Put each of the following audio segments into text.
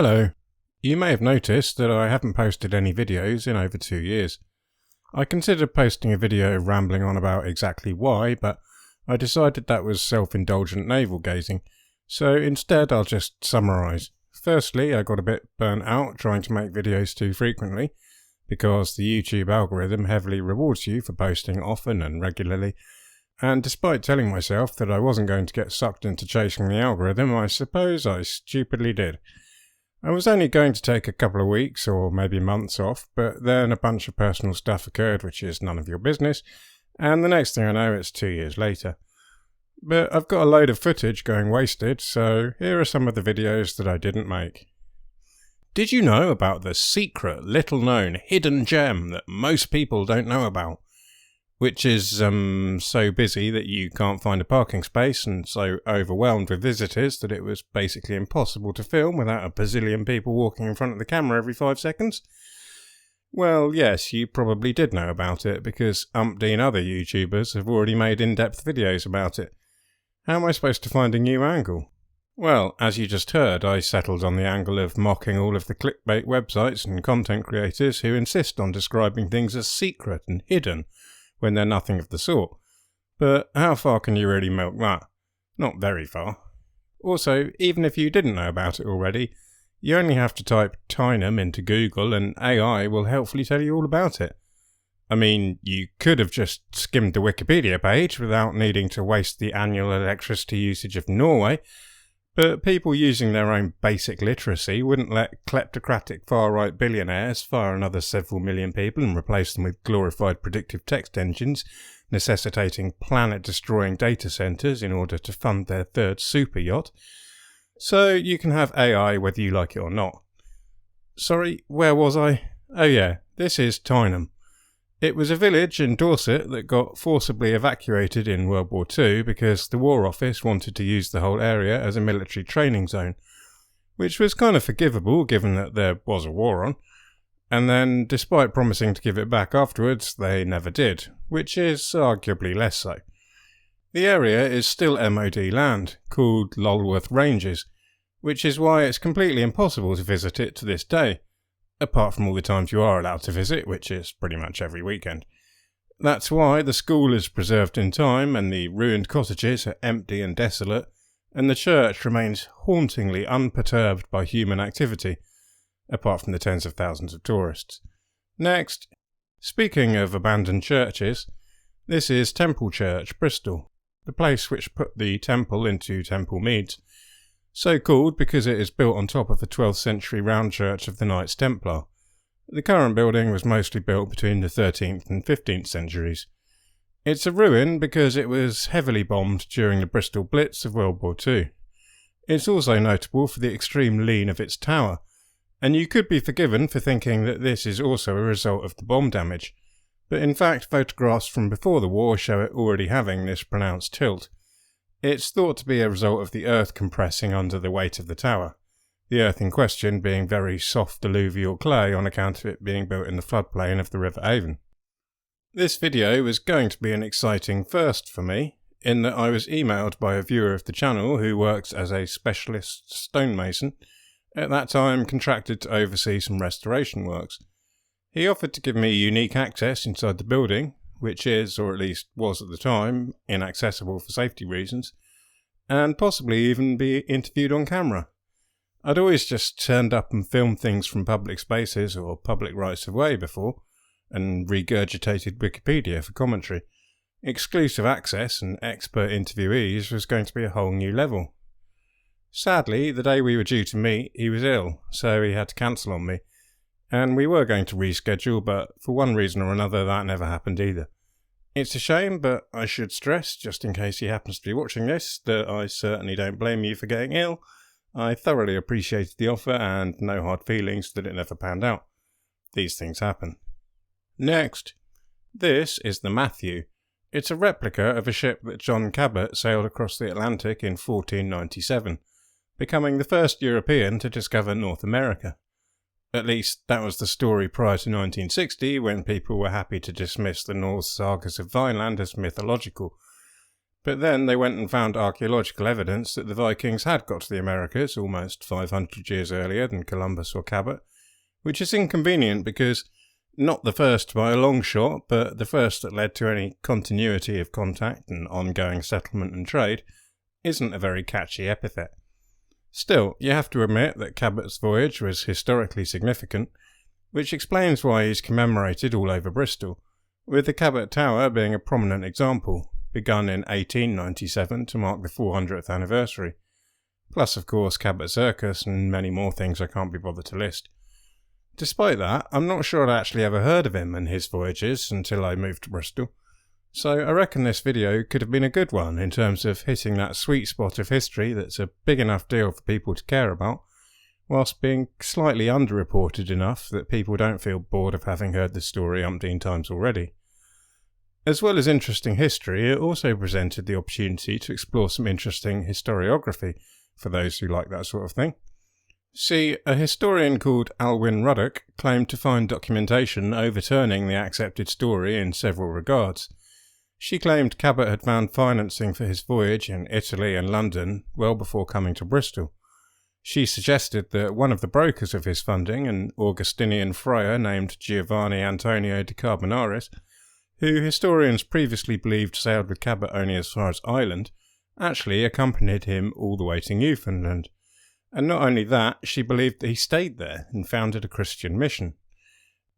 Hello. You may have noticed that I haven't posted any videos in over 2 years. I considered posting a video rambling on about exactly why, but I decided that was self-indulgent navel-gazing, so instead I'll just summarise. Firstly, I got a bit burnt out trying to make videos too frequently, because the YouTube algorithm heavily rewards you for posting often and regularly, and despite telling myself that I wasn't going to get sucked into chasing the algorithm, I suppose I stupidly did. I was only going to take a couple of weeks or maybe months off, but then a bunch of personal stuff occurred which is none of your business, and the next thing I know it's 2 years later. But I've got a load of footage going wasted, so here are some of the videos that I didn't make. Did you know about the secret, little-known, hidden gem that most people don't know about? Which is so busy that you can't find a parking space and so overwhelmed with visitors that it was basically impossible to film without a bazillion people walking in front of the camera every 5 seconds? Well, yes, you probably did know about it because umpteen other YouTubers have already made in-depth videos about it. How am I supposed to find a new angle? Well, as you just heard, I settled on the angle of mocking all of the clickbait websites and content creators who insist on describing things as secret and hidden, when they're nothing of the sort. But how far can you really milk that? Not very far. Also, even if you didn't know about it already, you only have to type Tyneham into Google and AI will helpfully tell you all about it. I mean, you could have just skimmed the Wikipedia page without needing to waste the annual electricity usage of Norway, but people using their own basic literacy wouldn't let kleptocratic far-right billionaires fire another several million people and replace them with glorified predictive text engines, necessitating planet-destroying data centres in order to fund their third super yacht. So you can have AI whether you like it or not. Sorry, where was I? Oh yeah, this is Tyneham. It was a village in Dorset that got forcibly evacuated in World War II because the War Office wanted to use the whole area as a military training zone, which was kind of forgivable given that there was a war on. And then, despite promising to give it back afterwards, they never did, which is arguably less so. The area is still MOD land, called Lulworth Ranges, which is why it's completely impossible to visit it to this day. Apart from all the times you are allowed to visit, which is pretty much every weekend. That's why the school is preserved in time, and the ruined cottages are empty and desolate, and the church remains hauntingly unperturbed by human activity, apart from the tens of thousands of tourists. Next, speaking of abandoned churches, this is Temple Church, Bristol, the place which put the temple into Temple Mead. So called because it is built on top of the 12th century round church of the Knights Templar. The current building was mostly built between the 13th and 15th centuries. It's a ruin because it was heavily bombed during the Bristol Blitz of World War II. It's also notable for the extreme lean of its tower, and you could be forgiven for thinking that this is also a result of the bomb damage, but in fact photographs from before the war show it already having this pronounced tilt. It's thought to be a result of the earth compressing under the weight of the tower, the earth in question being very soft alluvial clay on account of it being built in the floodplain of the River Avon. This video was going to be an exciting first for me, in that I was emailed by a viewer of the channel who works as a specialist stonemason, at that time contracted to oversee some restoration works. He offered to give me unique access inside the building, which is, or at least was at the time, inaccessible for safety reasons, and possibly even be interviewed on camera. I'd always just turned up and filmed things from public spaces or public rights of way before, and regurgitated Wikipedia for commentary. Exclusive access and expert interviewees was going to be a whole new level. Sadly, the day we were due to meet, he was ill, so he had to cancel on me. And we were going to reschedule, but for one reason or another that never happened either. It's a shame, but I should stress, just in case he happens to be watching this, that I certainly don't blame you for getting ill. I thoroughly appreciated the offer and no hard feelings that it never panned out. These things happen. Next. This is the Matthew. It's a replica of a ship that John Cabot sailed across the Atlantic in 1497, becoming the first European to discover North America. At least, that was the story prior to 1960, when people were happy to dismiss the Norse sagas of Vineland as mythological. But then they went and found archaeological evidence that the Vikings had got to the Americas almost 500 years earlier than Columbus or Cabot, which is inconvenient because not the first by a long shot, but the first that led to any continuity of contact and ongoing settlement and trade isn't a very catchy epithet. Still, you have to admit that Cabot's voyage was historically significant, which explains why he's commemorated all over Bristol, with the Cabot Tower being a prominent example, begun in 1897 to mark the 400th anniversary. Plus, of course, Cabot Circus and many more things I can't be bothered to list. Despite that, I'm not sure I'd actually ever heard of him and his voyages until I moved to Bristol, so I reckon this video could have been a good one in terms of hitting that sweet spot of history that's a big enough deal for people to care about, whilst being slightly underreported enough that people don't feel bored of having heard the story umpteen times already. As well as interesting history, it also presented the opportunity to explore some interesting historiography for those who like that sort of thing. See, a historian called Alwyn Ruddock claimed to find documentation overturning the accepted story in several regards. She claimed Cabot had found financing for his voyage in Italy and London well before coming to Bristol. She suggested that one of the brokers of his funding, an Augustinian friar named Giovanni Antonio de Carbonaris, who historians previously believed sailed with Cabot only as far as Ireland, actually accompanied him all the way to Newfoundland. And not only that, she believed that he stayed there and founded a Christian mission.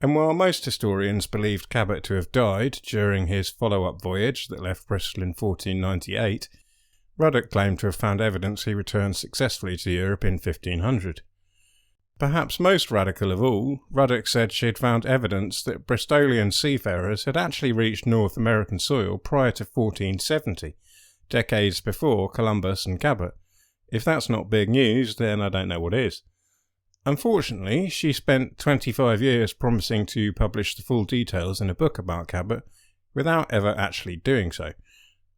And while most historians believed Cabot to have died during his follow-up voyage that left Bristol in 1498, Ruddock claimed to have found evidence he returned successfully to Europe in 1500. Perhaps most radical of all, Ruddock said she had found evidence that Bristolian seafarers had actually reached North American soil prior to 1470, decades before Columbus and Cabot. If that's not big news, then I don't know what is. Unfortunately, she spent 25 years promising to publish the full details in a book about Cabot, without ever actually doing so,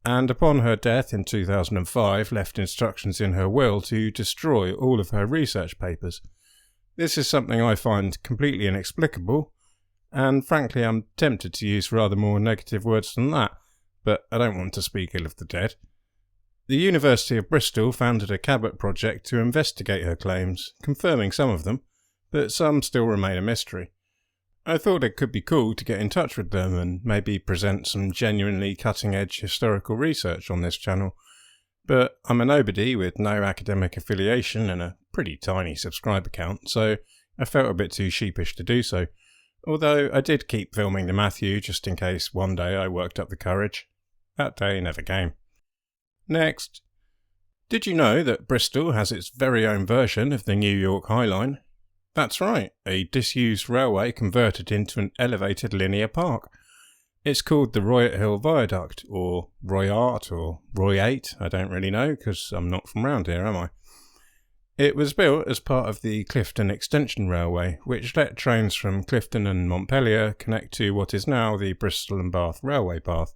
and upon her death in 2005 left instructions in her will to destroy all of her research papers. This is something I find completely inexplicable, and frankly I'm tempted to use rather more negative words than that, but I don't want to speak ill of the dead. The University of Bristol founded a Cabot project to investigate her claims, confirming some of them, but some still remain a mystery. I thought it could be cool to get in touch with them and maybe present some genuinely cutting-edge historical research on this channel, but I'm a nobody with no academic affiliation and a pretty tiny subscriber count, so I felt a bit too sheepish to do so, although I did keep filming the Matthew just in case one day I worked up the courage. That day never came. Next. Did you know that Bristol has its very own version of the New York High Line? That's right, a disused railway converted into an elevated linear park. It's called the Royate Viaduct, or Royate, or Royate, I don't really know, because I'm not from round here, am I? It was built as part of the Clifton Extension Railway, which let trains from Clifton and Montpellier connect to what is now the Bristol and Bath Railway path.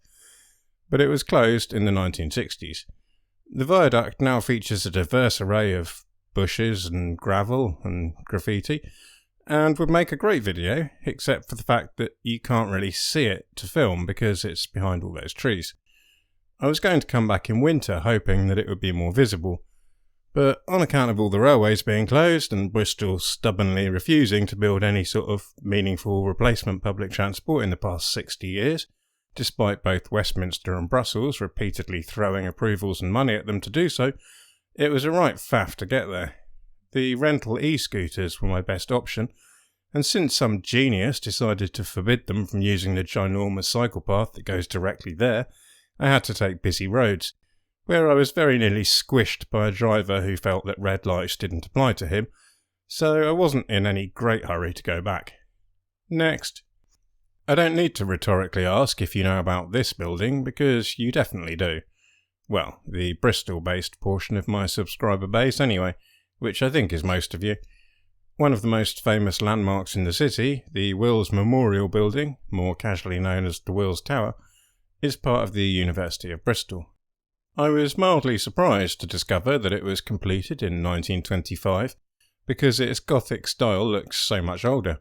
But it was closed in the 1960s. The viaduct now features a diverse array of bushes and gravel and graffiti, and would make a great video, except for the fact that you can't really see it to film because it's behind all those trees. I was going to come back in winter hoping that it would be more visible, but on account of all the railways being closed and Bristol stubbornly refusing to build any sort of meaningful replacement public transport in the past 60 years, despite both Westminster and Brussels repeatedly throwing approvals and money at them to do so, it was a right faff to get there. The rental e-scooters were my best option, and since some genius decided to forbid them from using the ginormous cycle path that goes directly there, I had to take busy roads, where I was very nearly squished by a driver who felt that red lights didn't apply to him, so I wasn't in any great hurry to go back. Next. I don't need to rhetorically ask if you know about this building, because you definitely do. Well, the Bristol-based portion of my subscriber base anyway, which I think is most of you. One of the most famous landmarks in the city, the Wills Memorial Building, more casually known as the Wills Tower, is part of the University of Bristol. I was mildly surprised to discover that it was completed in 1925, because its Gothic style looks so much older.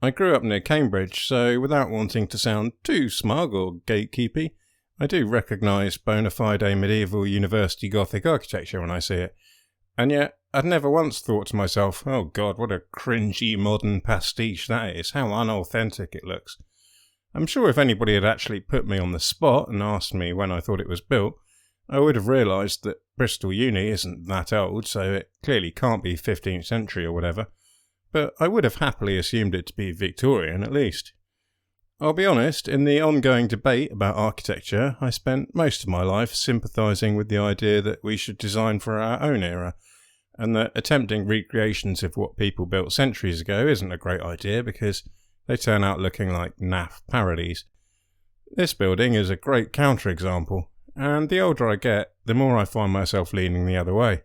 I grew up near Cambridge, so without wanting to sound too smug or gatekeepy, I do recognise bona fide medieval university Gothic architecture when I see it, and yet I'd never once thought to myself, oh god, what a cringy modern pastiche that is, how unauthentic it looks. I'm sure if anybody had actually put me on the spot and asked me when I thought it was built, I would have realised that Bristol Uni isn't that old, so it clearly can't be 15th century or whatever, but I would have happily assumed it to be Victorian at least. I'll be honest, in the ongoing debate about architecture, I spent most of my life sympathising with the idea that we should design for our own era, and that attempting recreations of what people built centuries ago isn't a great idea because they turn out looking like naff parodies. This building is a great counterexample, and the older I get, the more I find myself leaning the other way.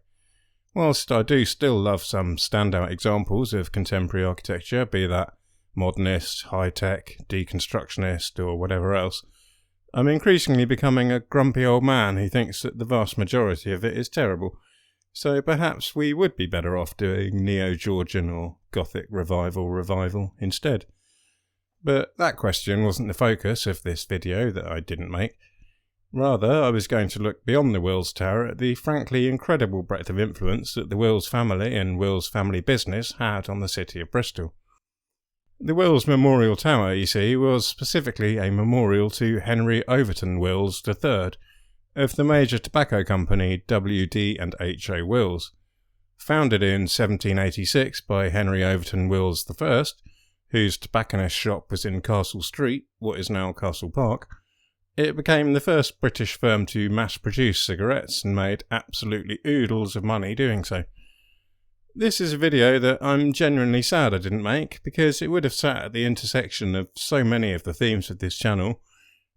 Whilst I do still love some standout examples of contemporary architecture, be that modernist, high-tech, deconstructionist, or whatever else, I'm increasingly becoming a grumpy old man who thinks that the vast majority of it is terrible, so perhaps we would be better off doing Neo-Georgian or Gothic revival instead. But that question wasn't the focus of this video that I didn't make. Rather, I was going to look beyond the Wills Tower at the frankly incredible breadth of influence that the Wills family and Wills family business had on the city of Bristol. The Wills Memorial Tower, you see, was specifically a memorial to Henry Overton Wills III, of the major tobacco company W.D. and H.O. Wills. Founded in 1786 by Henry Overton Wills I, whose tobacconist shop was in Castle Street, what is now Castle Park, it became the first British firm to mass-produce cigarettes and made absolutely oodles of money doing so. This is a video that I'm genuinely sad I didn't make, because it would have sat at the intersection of so many of the themes of this channel,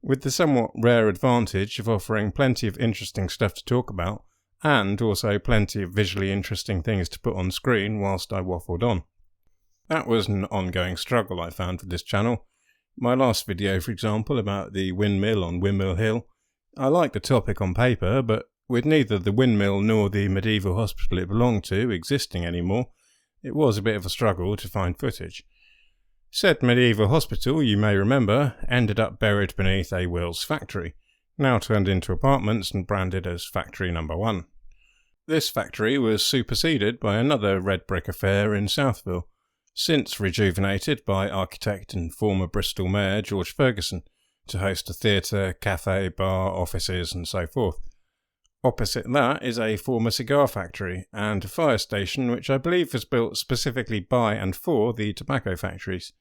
with the somewhat rare advantage of offering plenty of interesting stuff to talk about, and also plenty of visually interesting things to put on screen whilst I waffled on. That was an ongoing struggle I found with this channel. My last video, for example, about the windmill on Windmill Hill, I liked the topic on paper, but with neither the windmill nor the medieval hospital it belonged to existing anymore, it was a bit of a struggle to find footage. Said medieval hospital, you may remember, ended up buried beneath a Wills factory, now turned into apartments and branded as Factory No. 1. This factory was superseded by another red brick affair in Southville, since rejuvenated by architect and former Bristol Mayor George Ferguson, to host a theatre, cafe, bar, offices and so forth. Opposite that is a former cigar factory and a fire station which I believe was built specifically by and for the tobacco factories.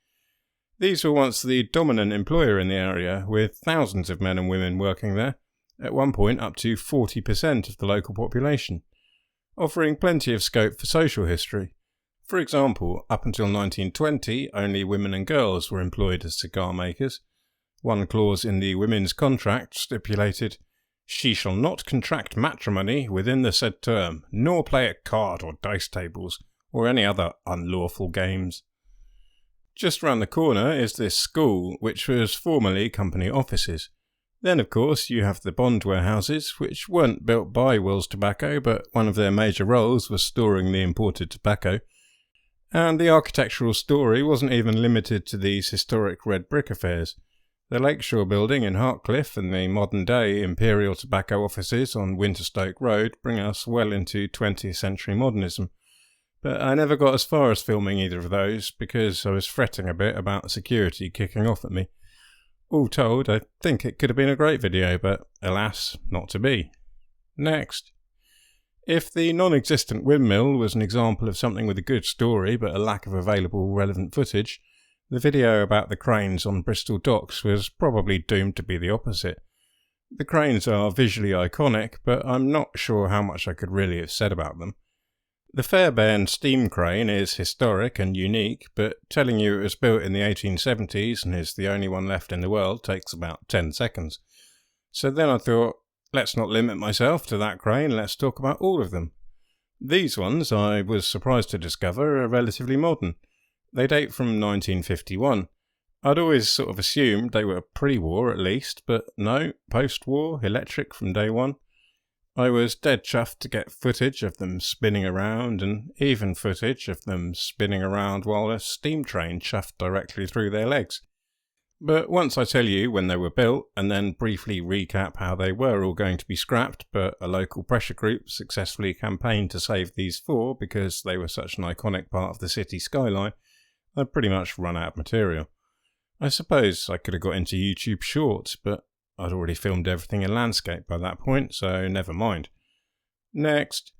These were once the dominant employer in the area, with thousands of men and women working there, at one point up to 40% of the local population, offering plenty of scope for social history. For example, up until 1920, only women and girls were employed as cigar makers. One clause in the women's contract stipulated, "She shall not contract matrimony within the said term, nor play at card or dice tables, or any other unlawful games." Just round the corner is this school, which was formerly company offices. Then, of course, you have the bond warehouses, which weren't built by Wills Tobacco, but one of their major roles was storing the imported tobacco. And the architectural story wasn't even limited to these historic red brick affairs. The Lakeshore building in Hartcliffe and the modern-day Imperial Tobacco offices on Winterstoke Road bring us well into 20th century modernism. But I never got as far as filming either of those because I was fretting a bit about security kicking off at me. All told, I think it could have been a great video, but alas, not to be. Next. If the non-existent windmill was an example of something with a good story but a lack of available relevant footage, the video about the cranes on Bristol docks was probably doomed to be the opposite. The cranes are visually iconic, but I'm not sure how much I could really have said about them. The Fairbairn steam crane is historic and unique, but telling you it was built in the 1870s and is the only one left in the world takes about 10 seconds. So then I thought, let's not limit myself to that crane, let's talk about all of them. These ones, I was surprised to discover, are relatively modern. They date from 1951. I'd always sort of assumed they were pre-war at least, but no, post-war, electric from day one. I was dead chuffed to get footage of them spinning around, and even footage of them spinning around while a steam train chuffed directly through their legs. But once I tell you when they were built, and then briefly recap how they were all going to be scrapped, but a local pressure group successfully campaigned to save these four because they were such an iconic part of the city skyline, I'd pretty much run out of material. I suppose I could have got into YouTube Shorts, but I'd already filmed everything in landscape by that point, so never mind. Next.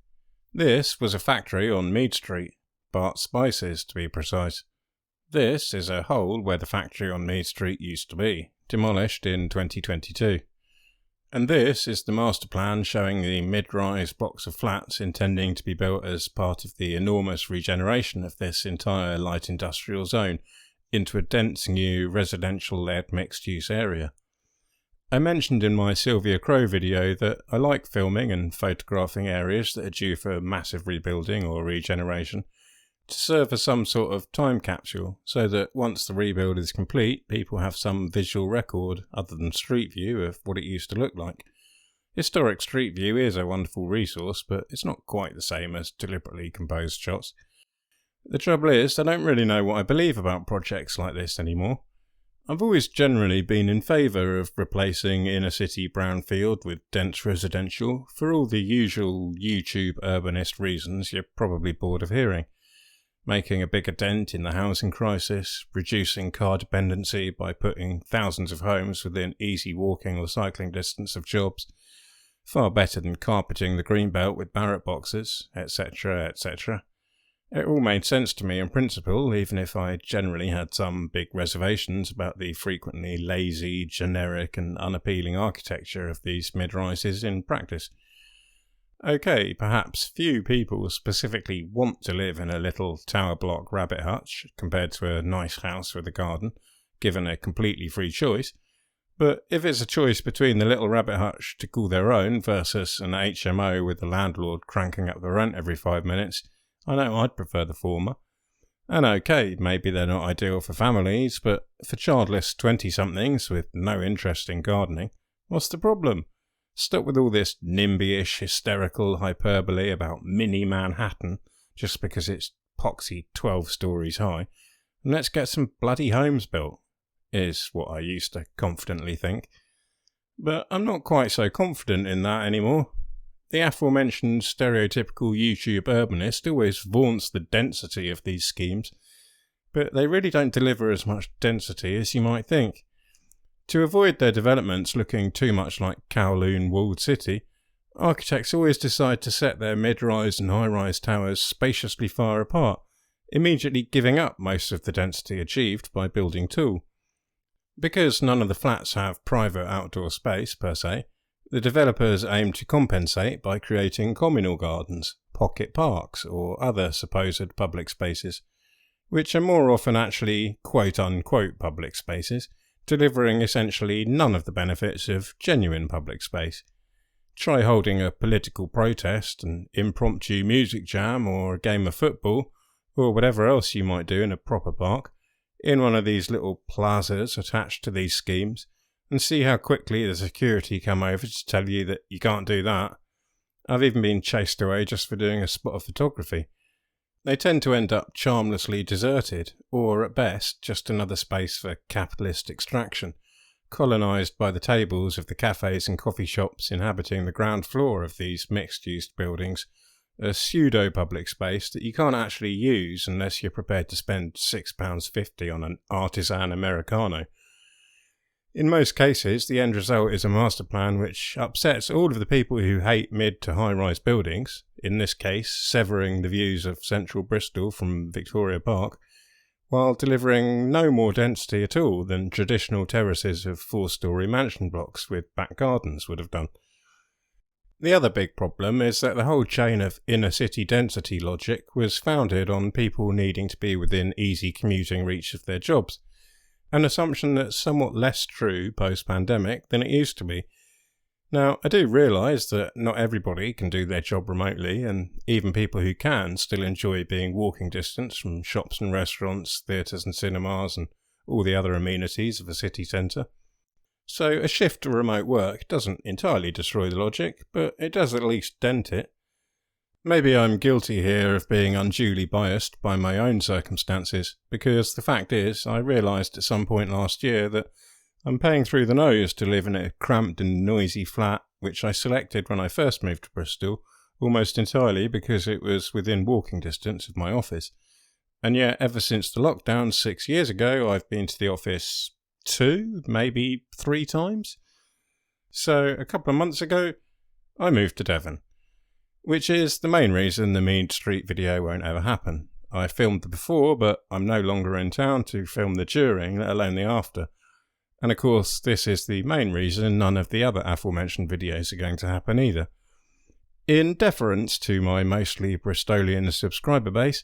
This was a factory on Mead Street, Bart Spices to be precise. This is a hole where the factory on Mead Street used to be, demolished in 2022. And this is the master plan showing the mid-rise blocks of flats intending to be built as part of the enormous regeneration of this entire light industrial zone into a dense new residential-led mixed-use area. I mentioned in my Sylvia Crow video that I like filming and photographing areas that are due for massive rebuilding or regeneration to serve as some sort of time capsule, so that once the rebuild is complete, people have some visual record, other than street view, of what it used to look like. Historic street view is a wonderful resource, but it's not quite the same as deliberately composed shots. The trouble is, I don't really know what I believe about projects like this anymore. I've always generally been in favour of replacing inner city brownfield with dense residential for all the usual YouTube urbanist reasons you're probably bored of hearing. Making a bigger dent in the housing crisis, reducing car dependency by putting thousands of homes within easy walking or cycling distance of jobs, far better than carpeting the greenbelt with Barrett boxes, etc., etc. It all made sense to me in principle, even if I generally had some big reservations about the frequently lazy, generic and unappealing architecture of these mid-rises in practice. Okay, perhaps few people specifically want to live in a little tower block rabbit hutch compared to a nice house with a garden, given a completely free choice. But if it's a choice between the little rabbit hutch to call their own versus an HMO with the landlord cranking up the rent every 5 minutes, I know I'd prefer the former. And okay, maybe they're not ideal for families, but for childless 20-somethings with no interest in gardening, what's the problem? Stop with all this NIMBY-ish hysterical hyperbole about mini Manhattan just because it's poxy 12 stories high, and let's get some bloody homes built, is what I used to confidently think. But I'm not quite so confident in that anymore. The aforementioned stereotypical YouTube urbanist always vaunts the density of these schemes, but they really don't deliver as much density as you might think. To avoid their developments looking too much like Kowloon walled city, architects always decide to set their mid-rise and high-rise towers spaciously far apart, immediately giving up most of the density achieved by building two. Because none of the flats have private outdoor space per se, the developers aim to compensate by creating communal gardens, pocket parks, or other supposed public spaces, which are more often actually quote-unquote public spaces, delivering essentially none of the benefits of genuine public space. Try holding a political protest, an impromptu music jam, or a game of football, or whatever else you might do in a proper park, in one of these little plazas attached to these schemes, and see how quickly the security come over to tell you that you can't do that. I've even been chased away just for doing a spot of photography. They tend to end up charmlessly deserted, or at best just another space for capitalist extraction, colonised by the tables of the cafes and coffee shops inhabiting the ground floor of these mixed-use buildings, a pseudo-public space that you can't actually use unless you're prepared to spend £6.50 on an artisan Americano. In most cases, the end result is a master plan which upsets all of the people who hate mid to high-rise buildings, in this case severing the views of central Bristol from Victoria Park, while delivering no more density at all than traditional terraces of 4-storey mansion blocks with back gardens would have done. The other big problem is that the whole chain of inner-city density logic was founded on people needing to be within easy commuting reach of their jobs, an assumption that's somewhat less true post-pandemic than it used to be. Now, I do realise that not everybody can do their job remotely, and even people who can still enjoy being walking distance from shops and restaurants, theatres and cinemas, and all the other amenities of a city centre. So a shift to remote work doesn't entirely destroy the logic, but it does at least dent it. Maybe I'm guilty here of being unduly biased by my own circumstances, because the fact is, I realised at some point last year that I'm paying through the nose to live in a cramped and noisy flat, which I selected when I first moved to Bristol, almost entirely because it was within walking distance of my office. And yet, ever since the lockdown 6 years ago, I've been to the office 2, maybe 3 times. So, a couple of months ago, I moved to Devon. Which is the main reason the Mead Street video won't ever happen. I filmed the before, but I'm no longer in town to film the during, let alone the after. And of course, this is the main reason none of the other aforementioned videos are going to happen either. In deference to my mostly Bristolian subscriber base,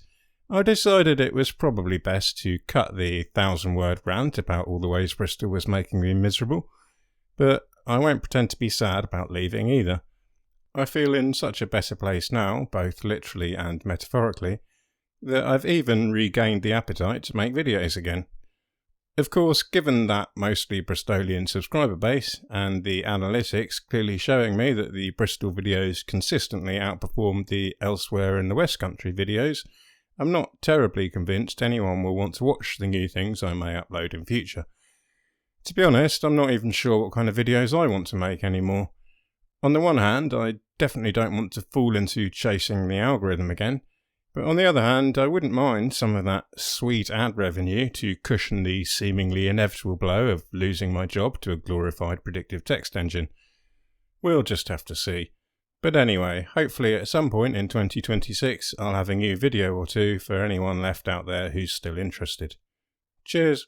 I decided it was probably best to cut the 1,000-word rant about all the ways Bristol was making me miserable, but I won't pretend to be sad about leaving either. I feel in such a better place now, both literally and metaphorically, that I've even regained the appetite to make videos again. Of course, given that mostly Bristolian subscriber base, and the analytics clearly showing me that the Bristol videos consistently outperformed the elsewhere in the West Country videos, I'm not terribly convinced anyone will want to watch the new things I may upload in future. To be honest, I'm not even sure what kind of videos I want to make anymore. On the one hand, I definitely don't want to fall into chasing the algorithm again, but on the other hand, I wouldn't mind some of that sweet ad revenue to cushion the seemingly inevitable blow of losing my job to a glorified predictive text engine. We'll just have to see. But anyway, hopefully at some point in 2026 I'll have a new video or two for anyone left out there who's still interested. Cheers!